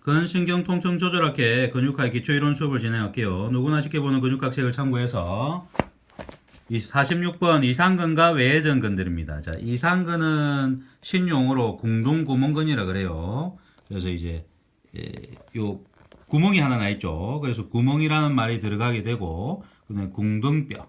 근신경통증 조절학회 근육학 기초이론 수업을 진행할게요. 누구나 쉽게 보는 근육학 책을 참고해서 46번 이상근과 외전근들입니다. 자, 이상근은 신용어로 궁둥구멍근이라 그래요. 그래서 이제 요 구멍이 하나 나 있죠. 그래서 구멍이라는 말이 들어가게 되고 그다음에 궁둥뼈.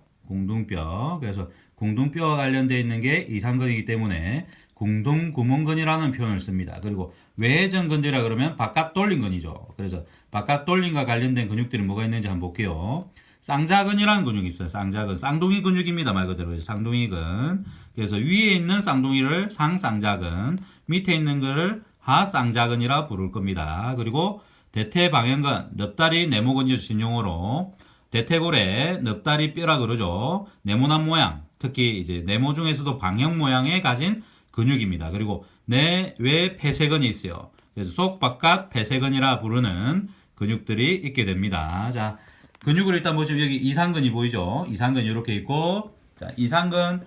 그래서 궁둥뼈와 관련되어 있는 게 이상근이기 때문에 궁둥구멍근이라는 표현을 씁니다. 그리고 외전근이라 그러면 바깥 돌린근이죠. 그래서 바깥 돌린과 관련된 근육들이 뭐가 있는지 한번 볼게요. 쌍자근이라는 근육이 있어요. 쌍자근. 쌍둥이 근육입니다. 말 그대로. 쌍둥이근. 그래서 위에 있는 쌍둥이를 상쌍자근, 밑에 있는 거를 하쌍자근이라 부를 겁니다. 그리고 대퇴방형근, 넙다리 네모근이죠. 신용어로. 대퇴골에 넙다리 뼈라 그러죠. 네모난 모양. 특히 이제 네모 중에서도 방형 모양에 가진 근육입니다. 그리고 내외 폐쇄근이 있어요. 그래서 속 바깥 폐쇄근이라 부르는 근육들이 있게 됩니다. 자, 근육을 일단 보시면 여기 이상근이 보이죠? 이상근 이렇게 있고, 자, 이상근,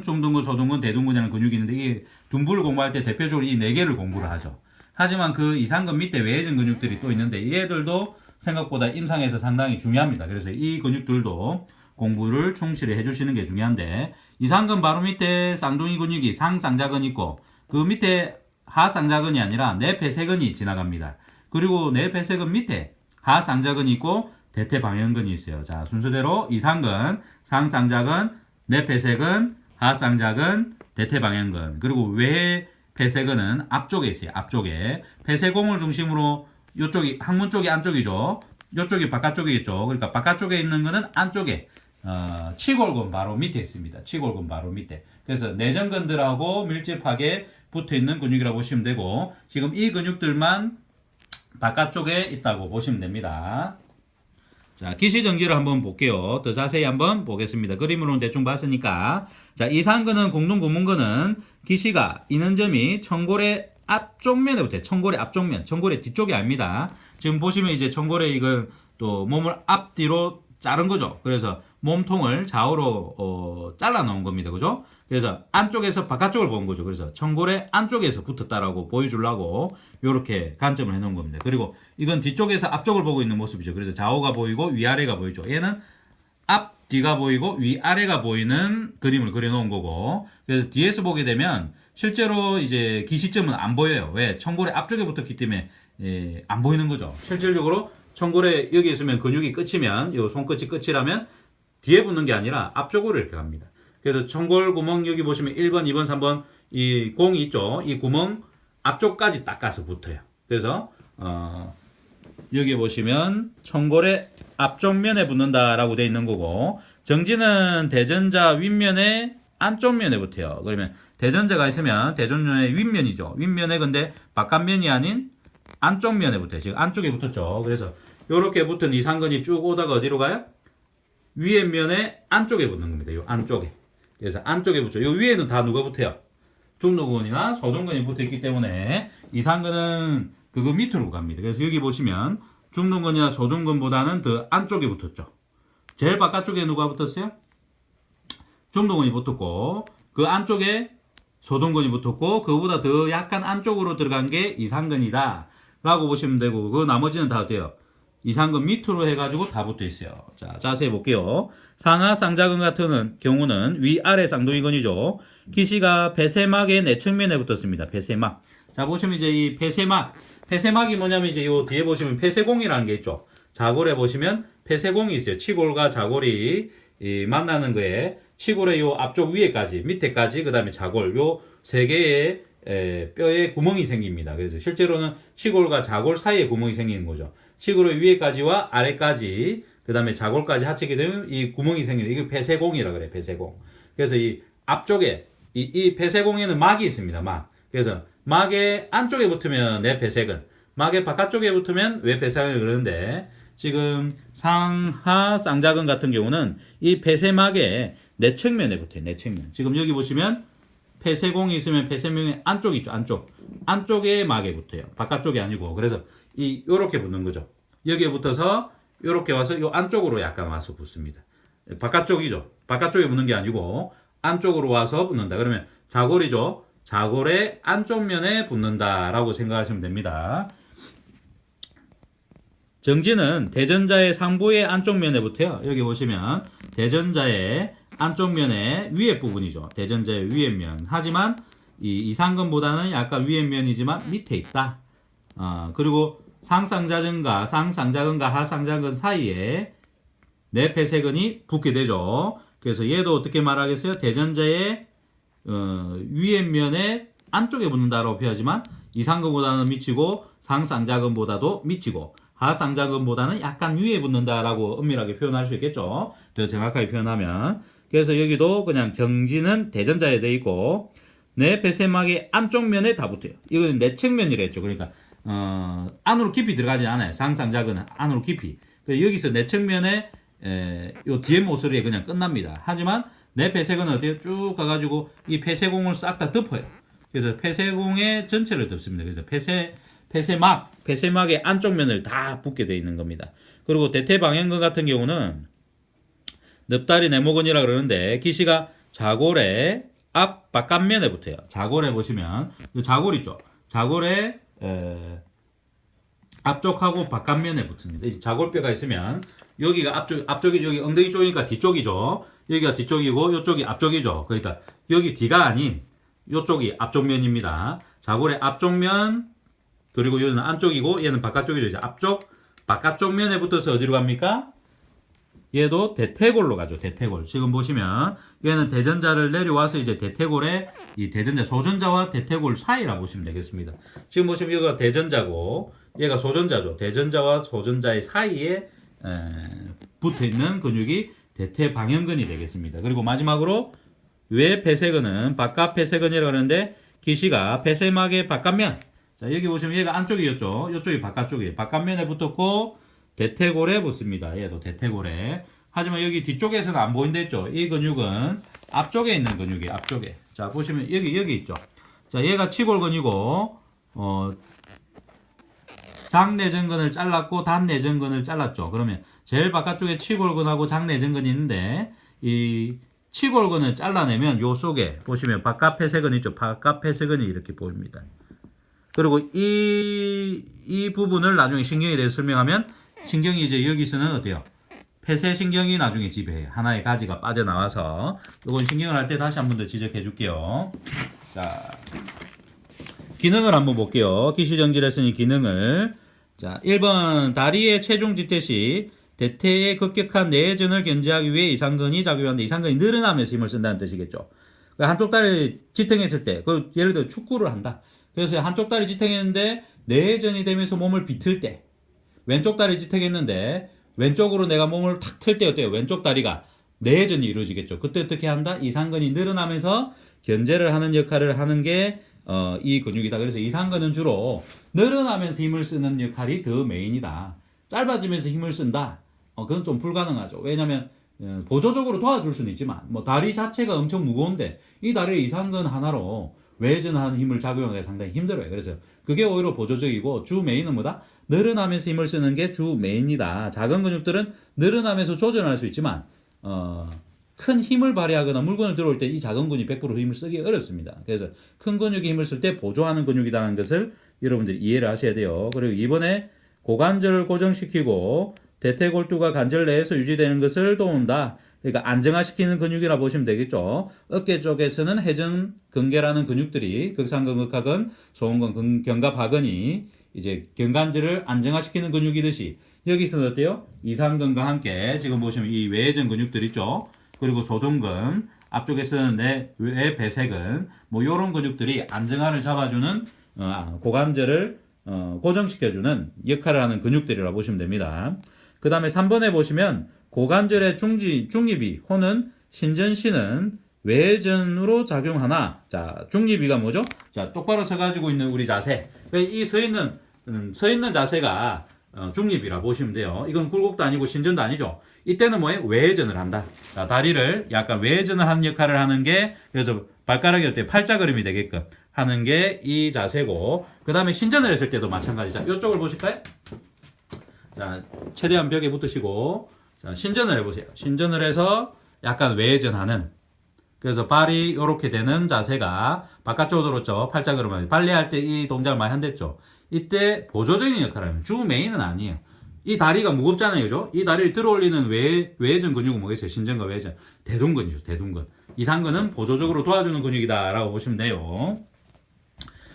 중둔근, 소둔근, 대둔근이라는 근육이 있는데 이 둔부를 공부할 때 대표적으로 이 네 개를 공부를 하죠. 하지만 그 이상근 밑에 외전 근육들이 또 있는데 얘들도 생각보다 임상에서 상당히 중요합니다. 그래서 이 근육들도 공부를 충실히 해주시는 게 중요한데 이상근 바로 밑에 쌍둥이 근육이 상쌍자근 있고 그 밑에 하쌍자근이 아니라 내폐쇄근이 지나갑니다. 그리고 내폐쇄근 밑에 하쌍자근이 있고 대퇴방형근이 있어요. 자, 순서대로 이상근, 상쌍자근, 내폐쇄근, 하쌍자근, 대퇴방형근. 그리고 외폐쇄근은 앞쪽에 있어요. 앞쪽에. 폐쇄공을 중심으로 이쪽이 항문 쪽이 안쪽이죠. 이쪽이 바깥쪽이겠죠. 그러니까 바깥쪽에 있는 거는 안쪽에 치골근 바로 밑에 있습니다. 치골근 바로 밑에. 그래서 내전근들하고 밀집하게 붙어 있는 근육이라고 보시면 되고 지금 이 근육들만 바깥쪽에 있다고 보시면 됩니다. 자, 기시정지를 한번 볼게요. 더 자세히 한번 보겠습니다. 그림으로는 대충 봤으니까. 자, 이상근은 공동구멍근은 기시가 있는 점이 청골의 앞쪽면에 붙어요. 청골의 앞쪽면, 청골의 뒤쪽이 아닙니다. 지금 보시면 이제 청골의 이건 또 몸을 앞뒤로 자른 거죠. 그래서 몸통을 좌우로 잘라 놓은 겁니다. 그죠? 그래서 안쪽에서 바깥쪽을 본 거죠. 그래서 청골의 안쪽에서 붙었다라고 보여주려고 이렇게 관점을 해놓은 겁니다. 그리고 이건 뒤쪽에서 앞쪽을 보고 있는 모습이죠. 그래서 좌우가 보이고 위아래가 보이죠. 얘는 앞, 뒤가 보이고 위아래가 보이는 그림을 그려놓은 거고 그래서 뒤에서 보게 되면 실제로 이제 기시점은 안 보여요. 왜? 청골의 앞쪽에 붙었기 때문에 안 보이는 거죠. 실질적으로 청골에 여기 있으면 근육이 끝이면 요 손끝이 끝이라면 뒤에 붙는 게 아니라 앞쪽으로 이렇게 갑니다. 그래서 청골 구멍 여기 보시면 1번, 2번, 3번 이 공이 있죠. 이 구멍 앞쪽까지 딱 가서 붙어요. 그래서 여기 보시면 청골의 앞쪽면에 붙는다라고 되어 있는 거고 정지는 대전자 윗면에 안쪽면에 붙어요. 그러면 대전자가 있으면 대전면의 윗면이죠. 윗면에 근데 바깥면이 아닌 안쪽면에 붙어요. 지금 안쪽에 붙었죠. 그래서 이렇게 붙은 이상근이 쭉 오다가 어디로 가요? 위에 면에 안쪽에 붙는 겁니다. 요 안쪽에. 그래서 안쪽에 붙죠. 요 위에는 다 누가 붙어요? 중둔근이나 소둔근이 붙어 있기 때문에 이상근은 그거 밑으로 갑니다. 그래서 여기 보시면 중둔근이나 소둔근보다는 더 안쪽에 붙었죠. 제일 바깥쪽에 누가 붙었어요? 중둔근이 붙었고 그 안쪽에 소둔근이 붙었고 그거보다 더 약간 안쪽으로 들어간 게 이상근이다 라고 보시면 되고 그 나머지는 다 어때요? 이상근 밑으로 해가지고 다 붙어 있어요. 자, 자세히 볼게요. 상하 쌍자근 같은 경우는 위아래 쌍둥이근이죠. 기시가 폐쇄막의 내측면에 붙었습니다. 폐쇄막. 자, 보시면 이제 이 폐쇄막이 뭐냐면 이제 요 뒤에 보시면 폐쇄공이라는 게 있죠. 자골에 보시면 폐쇄공이 있어요. 치골과 자골이 만나는 거에 치골의 요 앞쪽 위에까지, 밑에까지, 그 다음에 자골, 요 세 개의 뼈에 구멍이 생깁니다. 그래서 실제로는 치골과 자골 사이에 구멍이 생기는 거죠. 치골의 위에까지와 아래까지, 그 다음에 자골까지 합치게 되면 이 구멍이 생기는, 이게 폐쇄공이라 그래, 폐쇄공. 그래서 이 앞쪽에, 이 폐쇄공에는 막이 있습니다, 막. 그래서 막의 안쪽에 붙으면 내폐쇄근, 막의 바깥쪽에 붙으면 외폐쇄근을 그러는데, 지금 상하 쌍자근 같은 경우는 이 폐쇄막의 내측면에 붙어요, 내측면. 지금 여기 보시면 폐쇄공이 있으면 폐쇄명의 안쪽 있죠, 안쪽. 안쪽에 막에 붙어요. 바깥쪽이 아니고. 그래서 요렇게 붙는 거죠. 여기에 붙어서 요렇게 와서 요 안쪽으로 약간 와서 붙습니다. 바깥쪽이죠. 바깥쪽에 붙는 게 아니고 안쪽으로 와서 붙는다. 그러면 자골이죠. 자골의 안쪽 면에 붙는다라고 생각하시면 됩니다. 정지는 대전자의 상부의 안쪽 면에 붙어요. 여기 보시면 대전자의 안쪽 면의 위에 부분이죠. 대전자의 위에 면. 하지만 이 이상근보다는 약간 위에 면이지만 밑에 있다. 그리고 상쌍자근과 하쌍자근 사이에 내 폐쇄근이 붙게 되죠. 그래서 얘도 어떻게 말하겠어요? 대전자의 위에 면의 안쪽에 붙는다라고 표현하지만 이상근보다는 미치고 상쌍자근보다도 미치고 하쌍자근보다는 약간 위에 붙는다라고 엄밀하게 표현할 수 있겠죠. 더 정확하게 표현하면. 그래서 여기도 그냥 정지는 대전자에 돼 있고 내 폐쇄막의 안쪽 면에 다 붙어요. 이건 내측면이라 했죠. 그러니까 안으로 깊이 들어가지 않아요. 상쌍자근은 안으로 깊이. 여기서 내측면에 요 뒤에 모서리에 그냥 끝납니다. 하지만 내 폐쇄근은 어때요? 쭉 가가지고 이 폐쇄공을 싹 다 덮어요. 그래서 폐쇄공의 전체를 덮습니다. 그래서 폐쇄막의 안쪽 면을 다 붙게 되어 있는 겁니다. 그리고 대퇴방향근 같은 경우는 넙다리 네모근이라 그러는데 기시가 자골의 바깥면에 붙어요. 자골에 보시면 이 자골 있죠. 자골의 앞쪽하고 바깥면에 붙습니다. 이제 자골뼈가 있으면 여기가 앞쪽이 여기 엉덩이 쪽이니까 뒤쪽이죠. 여기가 뒤쪽이고 이쪽이 앞쪽이죠. 그러니까 여기 뒤가 아닌 이쪽이 앞쪽면입니다. 자골의 앞쪽면 그리고 여기는 안쪽이고 얘는 바깥쪽이죠. 이제 바깥쪽 면에 붙어서 어디로 갑니까? 얘도 대퇴골로 가죠. 대퇴골. 지금 보시면 얘는 대전자를 내려와서 이제 대퇴골에 이 대전자 소전자와 대퇴골 사이라고 보시면 되겠습니다. 지금 보시면 여기가 대전자고 얘가 소전자죠. 대전자와 소전자의 사이에 붙어 있는 근육이 대퇴방형근이 되겠습니다. 그리고 마지막으로 외 폐쇄근은 바깥 폐쇄근이라고 하는데 기시가 폐쇄막의 바깥면. 자, 여기 보시면 얘가 안쪽이었죠. 이쪽이 바깥쪽이에요. 바깥면에 붙었고 대퇴골에 붙습니다. 얘도 대퇴골에. 하지만 여기 뒤쪽에서는 안 보인다 했죠. 이 근육은 앞쪽에 있는 근육이에요. 앞쪽에. 자, 보시면 여기 있죠. 자, 얘가 치골근이고 장내전근을 잘랐고 단내전근을 잘랐죠. 그러면 제일 바깥쪽에 치골근하고 장내전근이 있는데 이 치골근을 잘라내면 요 속에 보시면 바깥 폐쇄근 있죠. 바깥 폐쇄근이 이렇게 보입니다. 그리고 이 부분을 나중에 신경에 대해서 설명하면 신경이 이제 여기서는 어때요? 폐쇄신경이 나중에 지배해요. 하나의 가지가 빠져나와서 이건 신경을 할 때 다시 한 번 더 지적해 줄게요. 자, 기능을 한번 볼게요. 기시정지했으니 기능을. 자, 1번 다리의 체중 지태 시 대퇴의 급격한 내전을 견제하기 위해 이상근이 작용하는데 이상근이 늘어나면서 힘을 쓴다는 뜻이겠죠. 한쪽 다리 지탱했을 때, 예를 들어 축구를 한다. 그래서 한쪽 다리 지탱했는데 내전이 되면서 몸을 비틀 때, 왼쪽 다리 지탱했는데 왼쪽으로 내가 몸을 탁 틀 때 어때요? 왼쪽 다리가 내전이 이루어지겠죠. 그때 어떻게 한다? 이상근이 늘어나면서 견제를 하는 역할을 하는 게 이 근육이다. 그래서 이상근은 주로 늘어나면서 힘을 쓰는 역할이 더 메인이다. 짧아지면서 힘을 쓴다. 그건 좀 불가능하죠. 왜냐하면 보조적으로 도와줄 수는 있지만 뭐 다리 자체가 엄청 무거운데 이 다리를 이상근 하나로 외전하는 힘을 작용하기가 상당히 힘들어요. 그래서 그게 오히려 보조적이고 주 메인은 뭐다? 늘어나면서 힘을 쓰는 게 주 메인이다. 작은 근육들은 늘어나면서 조절할 수 있지만 큰 힘을 발휘하거나 물건을 들어올 때 이 작은 근육이 100% 힘을 쓰기 어렵습니다. 그래서 큰 근육이 힘을 쓸 때 보조하는 근육이라는 것을 여러분들이 이해를 하셔야 돼요. 그리고 이번에 고관절을 고정시키고 대퇴골두가 관절 내에서 유지되는 것을 도운다. 그러니까 안정화시키는 근육이라 보시면 되겠죠. 어깨 쪽에서는 해전 근개라는 근육들이 극상근, 극하근, 소음근, 견갑하근이 이제 견관절을 안정화시키는 근육이듯이 여기서는 어때요? 이상근과 함께 지금 보시면 이 외전 근육들 있죠. 그리고 소둔근, 앞쪽에서는 외 배색근, 뭐 요런 근육들이 안정화를 잡아주는 고관절을 고정시켜주는 역할을 하는 근육들이라고 보시면 됩니다. 그 다음에 3번에 보시면 고관절의 중립이 호는 신전시는 외전으로 작용하나. 자, 중립이가 뭐죠? 자, 똑바로 서가지고 있는 우리 자세. 이 서 있는 자세가 중립이라 보시면 돼요. 이건 굴곡도 아니고 신전도 아니죠. 이때는 뭐예요? 외전을 한다. 자, 다리를 약간 외전을 하는 역할을 하는 게, 그래서 발가락이 어때요? 팔자그림이 되게끔 하는 게 이 자세고, 그 다음에 신전을 했을 때도 마찬가지. 자, 이쪽을 보실까요? 자, 최대한 벽에 붙으시고, 자, 신전을 해보세요. 신전을 해서 약간 외전하는, 그래서 발이 이렇게 되는 자세가 바깥쪽으로 들었죠. 팔자그림. 발레할 때 이 동작을 많이 한댔죠. 이때 보조적인 역할을 하면 주 메인은 아니에요. 이 다리가 무겁잖아요. 그죠? 이 다리를 들어 올리는 외전 근육은 뭐겠어요? 신전과 외전. 대둔근이죠. 대둔근. 이상근은 보조적으로 도와주는 근육이다라고 보시면 돼요.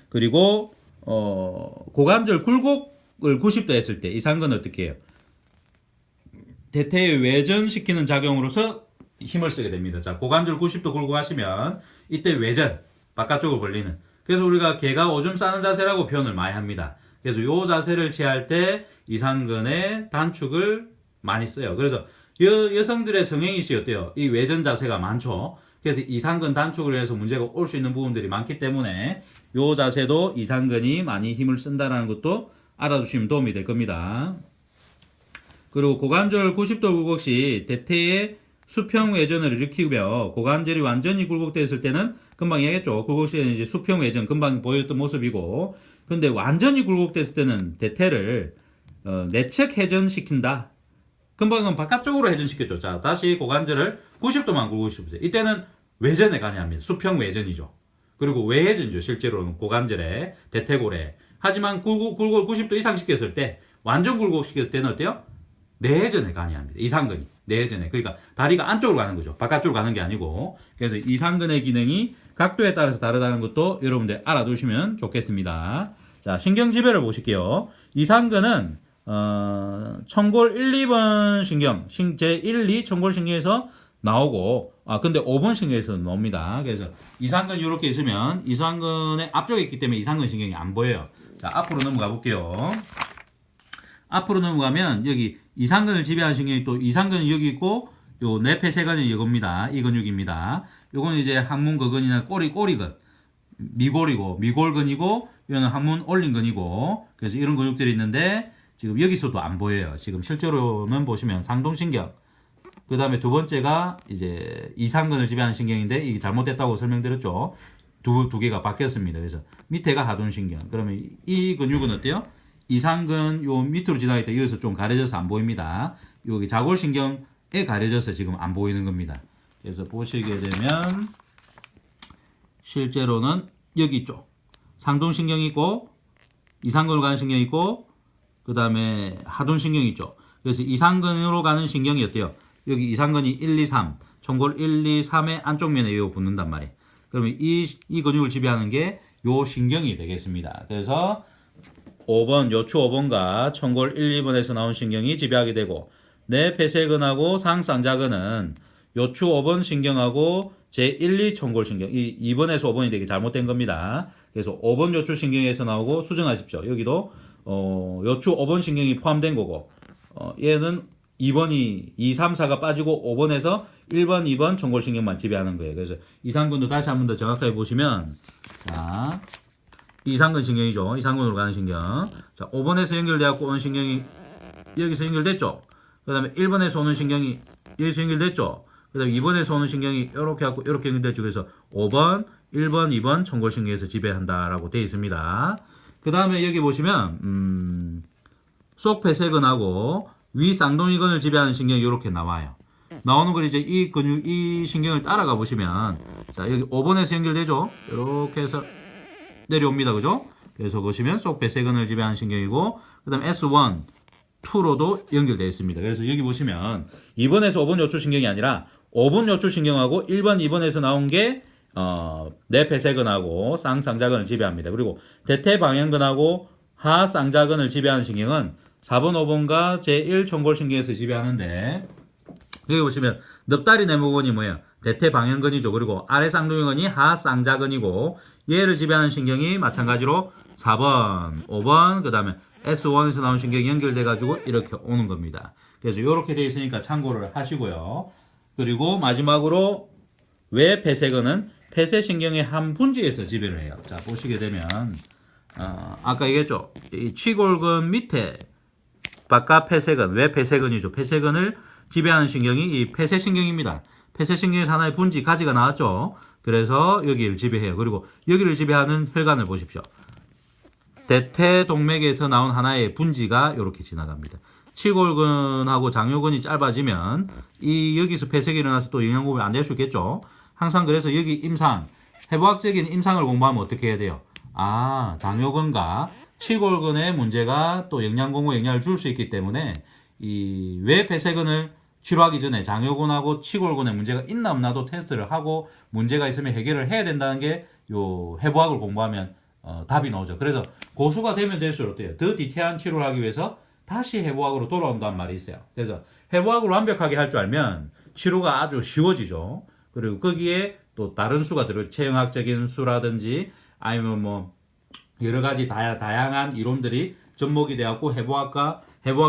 그리고 고관절 굴곡을 90도 했을 때 이상근은 어떻게 해요? 대퇴의 외전시키는 작용으로서 힘을 쓰게 됩니다. 자, 고관절 90도 굴곡하시면 이때 외전, 바깥쪽으로 벌리는. 그래서 우리가 개가 오줌 싸는 자세라고 표현을 많이 합니다. 그래서 이 자세를 취할 때 이상근의 단축을 많이 써요. 그래서 여성들의 성행이시 어때요? 이 외전 자세가 많죠. 그래서 이상근 단축을 위해서 문제가 올 수 있는 부분들이 많기 때문에 이 자세도 이상근이 많이 힘을 쓴다는 것도 알아두시면 도움이 될 겁니다. 그리고 고관절 90도 굴곡 시 대퇴의 수평 외전을 일으키며 고관절이 완전히 굴곡되었을 때는 금방 얘기했죠. 굴곡 시에는 이제 수평 외전 금방 보였던 모습이고, 근데 완전히 굴곡됐을 때는 대퇴를 내측 회전시킨다. 금방은 바깥쪽으로 회전시켰죠. 자, 다시 고관절을 90도만 굴곡시켜보세요. 이때는 외전에 관여합니다. 수평 외전이죠. 그리고 외회전이죠. 실제로는 고관절에 대퇴골에. 하지만 굴곡을 90도 이상 시켰을 때, 완전 굴곡시켰을 때는 어때요? 내회전에 관여합니다. 이상근이. 내회전에. 그러니까 다리가 안쪽으로 가는 거죠. 바깥쪽으로 가는 게 아니고. 그래서 이상근의 기능이 각도에 따라서 다르다는 것도 여러분들 알아두시면 좋겠습니다. 자, 신경지배를 보실게요. 이상근은 청골 1, 2번 신경, 제 1, 2 청골 신경에서 나오고, 근데 5번 신경에서 나옵니다. 그래서 이상근 이렇게 있으면 이상근의 앞쪽에 있기 때문에 이상근 신경이 안 보여요. 자, 앞으로 넘어가 볼게요. 앞으로 넘어가면 여기 이상근을 지배하는 신경이 또 이상근이 여기 있고, 요 뇌폐쇄근이 이겁니다. 이 근육입니다. 요거는 이제 항문거근이나 꼬리근, 미골근이고, 이거는 항문 올림근이고, 그래서 이런 근육들이 있는데 지금 여기서도 안 보여요. 지금 실제로는 보시면 상동신경, 그 다음에 두 번째가 이제 이상근을 지배하는 신경인데 이게 잘못됐다고 설명드렸죠. 두 개가 바뀌었습니다. 그래서 밑에가 하둔신경. 그러면 이 근육은 어때요? 이상근 요 밑으로 지나갈 때 여기서 좀 가려져서 안 보입니다. 여기 자골신경에 가려져서 지금 안 보이는 겁니다. 그래서 보시게 되면 실제로는 여기 있죠. 상둔신경이 있고 이상근으로 가는 신경이 있고 그 다음에 하둔신경이 있죠. 그래서 이상근으로 가는 신경이 어때요? 여기 이상근이 1, 2, 3 청골 1, 2, 3의 안쪽 면에 이거 붙는단 말이에요. 그러면 이 근육을 지배하는 게 요 신경이 되겠습니다. 그래서 5번, 요추 5번과 청골 1, 2번에서 나온 신경이 지배하게 되고, 뇌폐쇄근하고 상쌍자근은 요추 5번 신경하고 제1, 2 청골 신경, 이 2번에서 5번이 되게 잘못된 겁니다. 그래서 5번 요추 신경에서 나오고 수정하십시오. 여기도 요추 5번 신경이 포함된 거고, 얘는 2번이 2, 3, 4가 빠지고 5번에서 1번, 2번 청골 신경만 지배하는 거예요. 그래서 이상근도 다시 한 번 더 정확하게 보시면, 자, 이상근 신경이죠. 이상근으로 가는 신경. 자, 5번에서 연결되었고 오는 신경이 여기서 연결됐죠. 그 다음에 1번에서 오는 신경이 여기서 연결됐죠. 그 다음에 2번에서 오는 신경이 이렇게 하고 이렇게 연결됐죠. 그래서 5번, 1번, 2번 청골신경에서 지배한다라고 되어 있습니다. 그 다음에 여기 보시면 속폐쇄근하고 위쌍둥이근을 지배하는 신경이 이렇게 나와요. 나오는 걸 이제 이 근육, 이 신경을 따라가 보시면, 자, 여기 5번에서 연결되죠. 이렇게 해서 내려옵니다. 그죠? 그래서 보시면 속폐쇄근을 지배하는 신경이고, 그 다음에 S1, 2로도 연결되어 있습니다. 그래서 여기 보시면 2번에서 5번 요추 신경이 아니라 5번 요추 신경하고 1번, 2번에서 나온 게 뇌폐쇄근하고 쌍쌍자근을 지배합니다. 그리고 대퇴방향근하고 하쌍자근을 지배하는 신경은 4번, 5번과 제1 청골신경에서 지배하는데, 여기 보시면 넉다리 네모근이 뭐예요? 대퇴방향근이죠. 그리고 아래 쌍둥이근이 하쌍자근이고, 얘를 지배하는 신경이 마찬가지로 4번, 5번, 그 다음에 S1에서 나온 신경이 연결돼가지고 이렇게 오는 겁니다. 그래서 이렇게 되어 있으니까 참고를 하시고요. 그리고 마지막으로 외폐쇄근은 폐쇄신경의 한 분지에서 지배를 해요. 자, 보시게 되면 아까 얘기했죠. 이 취골근 밑에 바깥 폐쇄근, 외폐쇄근이죠. 폐쇄근을 지배하는 신경이 이 폐쇄신경입니다. 폐쇄신경에서 하나의 분지, 가지가 나왔죠. 그래서 여기를 지배해요. 그리고 여기를 지배하는 혈관을 보십시오. 대퇴동맥에서 나온 하나의 분지가 이렇게 지나갑니다. 치골근하고 장요근이 짧아지면 이 여기서 폐쇄가 일어나서 또 영양분이 안 될 수 있겠죠. 항상 그래서 여기 임상, 해부학적인 임상을 공부하면 어떻게 해야 돼요? 장요근과 치골근의 문제가 또 영양공고에 영향을 줄 수 있기 때문에 이 외폐쇄근을 치료하기 전에 장요근하고 치골근의 문제가 있나 없나도 테스트를 하고 문제가 있으면 해결을 해야 된다는 게 요 해부학을 공부하면 답이 나오죠. 그래서 고수가 되면 될수록 어때요? 더 디테일한 치료를 하기 위해서 다시 해부학으로 돌아온다는 말이 있어요. 그래서 해부학을 완벽하게 할 줄 알면 치료가 아주 쉬워지죠. 그리고 거기에 또 다른 수가 들어요. 체형학적인 수라든지 아니면 뭐 여러 가지 다양한 이론들이 접목이 되었고 해부학이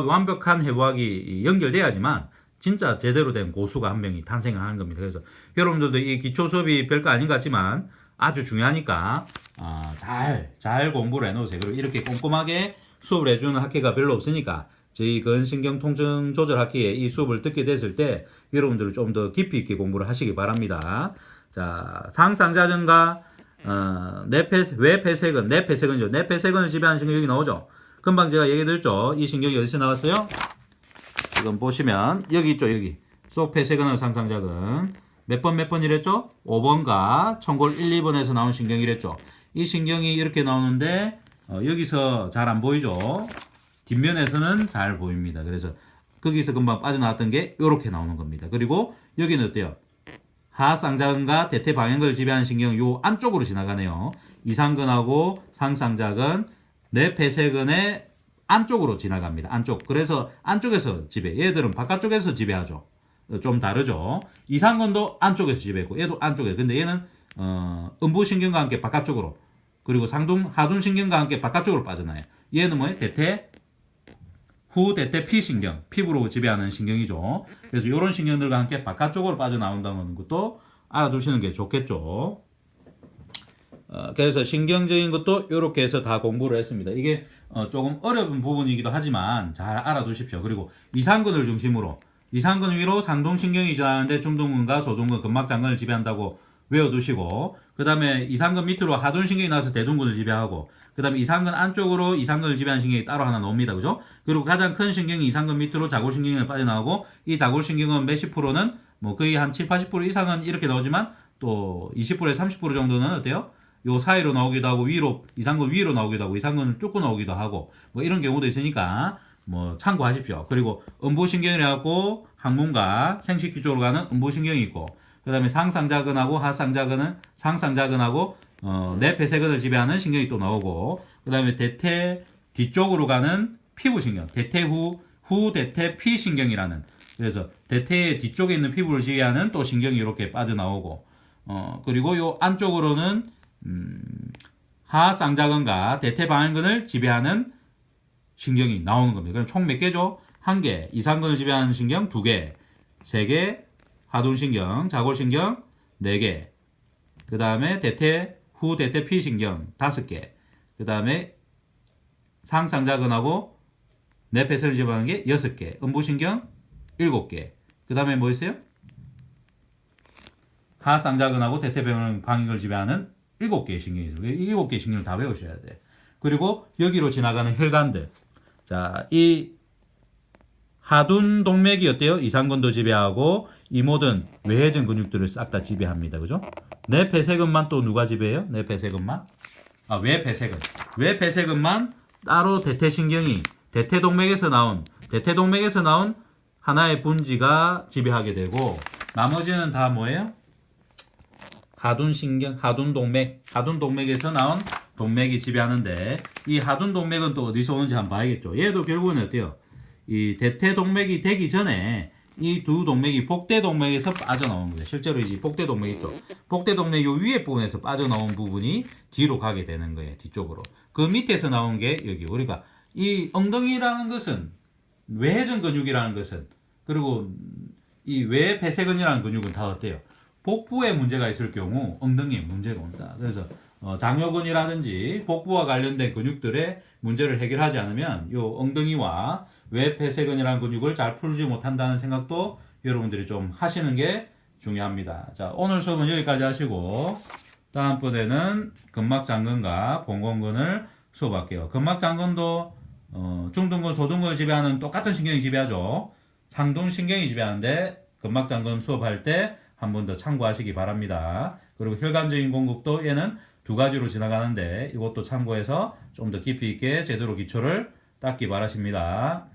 완벽한 해부학이 연결돼야지만 진짜 제대로 된 고수가 한 명이 탄생을 하는 겁니다. 그래서 여러분들도 이 기초 수업이 별거 아닌 것 같지만 아주 중요하니까 잘 공부를 해놓으세요. 그리고 이렇게 꼼꼼하게 수업을 해주는 학회가 별로 없으니까 저희 근신경통증조절학회에 이 수업을 듣게 됐을 때 여러분들은 좀 더 깊이 있게 공부를 하시기 바랍니다. 자, 상상자전과 뇌폐쇄근, 뇌폐쇄근이죠. 뇌폐쇄근을 지배하는 신경이 여기 나오죠. 금방 제가 얘기드렸죠. 이 신경이 어디서 나왔어요? 지금 보시면 여기 있죠. 여기 속폐쇄근의 상상자근 몇 번 이랬죠? 5번과 청골 1, 2번에서 나온 신경이랬죠. 이 신경이 이렇게 나오는데 여기서 잘 안 보이죠? 뒷면에서는 잘 보입니다. 그래서 거기서 금방 빠져나왔던 게 이렇게 나오는 겁니다. 그리고 여기는 어때요? 하쌍자근과 대퇴방향근을 지배하는 신경 요 안쪽으로 지나가네요. 이상근하고 상쌍자근, 뇌폐쇄근의 안쪽으로 지나갑니다. 안쪽. 그래서 안쪽에서 지배. 얘들은 바깥쪽에서 지배하죠. 좀 다르죠. 이상근도 안쪽에서 지배했고 얘도 안쪽에. 근데 얘는 음부신경과 함께 바깥쪽으로 그리고 하둔신경과 함께 바깥쪽으로 빠져나요. 얘는 뭐예요? 후대퇴 P신경, 피부로 지배하는 신경이죠. 그래서 이런 신경들과 함께 바깥쪽으로 빠져나온다는 것도 알아두시는 게 좋겠죠. 그래서 신경적인 것도 이렇게 해서 다 공부를 했습니다. 이게 조금 어려운 부분이기도 하지만 잘 알아두십시오. 그리고 이상근을 중심으로 이상근 위로 상동신경이 지나가는데 중둔근과 소둔근, 근막장근을 지배한다고 외워두시고 그 다음에 이상근 밑으로 하둔신경이 나와서 대둔근을 지배하고 그 다음에 이상근 안쪽으로 이상근을 지배하는 신경이 따로 하나 나옵니다. 그죠? 그리고 가장 큰 신경이 이상근 밑으로 자골신경이 빠져나오고 이 자골신경은 몇십 프로는 뭐 거의 한 7, 80% 이상은 이렇게 나오지만 또 20%에서 30% 정도는 어때요? 요 사이로 나오기도 하고 위로 이상근 위로 나오기도 하고 이상근을 뚫고 나오기도 하고 뭐 이런 경우도 있으니까 뭐 참고하십시오. 그리고 음부신경이라고 항문과 생식기 쪽으로 가는 음부신경이 있고 그 다음에 상상자근하고 하상자근은 상상자근하고 뇌폐쇄근을 지배하는 신경이 또 나오고 그 다음에 대퇴 뒤쪽으로 가는 피부신경 후대퇴 P신경이라는 그래서 대퇴의 뒤쪽에 있는 피부를 지배하는 또 신경이 이렇게 빠져나오고 그리고 요 안쪽으로는 하쌍자근과 대퇴방향근을 지배하는 신경이 나오는 겁니다. 그럼 총 몇 개죠? 1개, 이상근을 지배하는 신경 2개, 3개, 하둔신경, 자골신경 4개, 그 다음에 후대퇴 P신경 5개, 그 다음에 상상자근하고 뇌폐쇄를 지배하는 게 6개, 음부신경 7개, 그 다음에 뭐 있어요? 하쌍자근하고 대퇴방향근을 지배하는 7개의 신경이 있어요. 7개의 신경을 다 외우셔야 돼. 그리고 여기로 지나가는 혈관들. 자, 이 하둔 동맥이 어때요? 이상근도 지배하고 이 모든 외해전 근육들을 싹 다 지배합니다. 그죠? 뇌폐쇄근만 또 누가 지배해요? 뇌폐쇄근만? 외폐쇄근. 외폐쇄근만 따로 대퇴신경이 대퇴동맥에서 나온 하나의 분지가 지배하게 되고 나머지는 다 뭐예요? 하둔신경, 하둔동맥에서 나온 동맥이 지배하는데 이 하둔동맥은 또 어디서 오는지 한번 봐야겠죠. 얘도 결국은 어때요? 이 대퇴동맥이 되기 전에 이 두 동맥이 복대동맥에서 빠져나오는 거예요. 실제로 이 복대동맥 있죠. 복대동맥 요 위에 부분에서 빠져나온 부분이 뒤로 가게 되는 거예요. 뒤쪽으로. 그 밑에서 나온 게 여기. 그러니까 이 엉덩이라는 것은 외해전 근육이라는 것은 그리고 이 외폐쇄근이라는 근육은 다 어때요? 복부에 문제가 있을 경우 엉덩이에 문제가 온다. 그래서 장요근이라든지 복부와 관련된 근육들의 문제를 해결하지 않으면 요 엉덩이와 외폐쇄근이라는 근육을 잘 풀지 못한다는 생각도 여러분들이 좀 하시는 게 중요합니다. 자, 오늘 수업은 여기까지 하시고 다음번에는 근막장근과 봉건근을 수업할게요. 근막장근도 중둔근, 소둔근을 지배하는 똑같은 신경이 지배하죠. 상둔신경이 지배하는데 근막장근 수업할 때 한 번 더 참고하시기 바랍니다. 그리고 혈관적인 공급도 얘는 두 가지로 지나가는데 이것도 참고해서 좀 더 깊이 있게 제대로 기초를 닦기 바라십니다.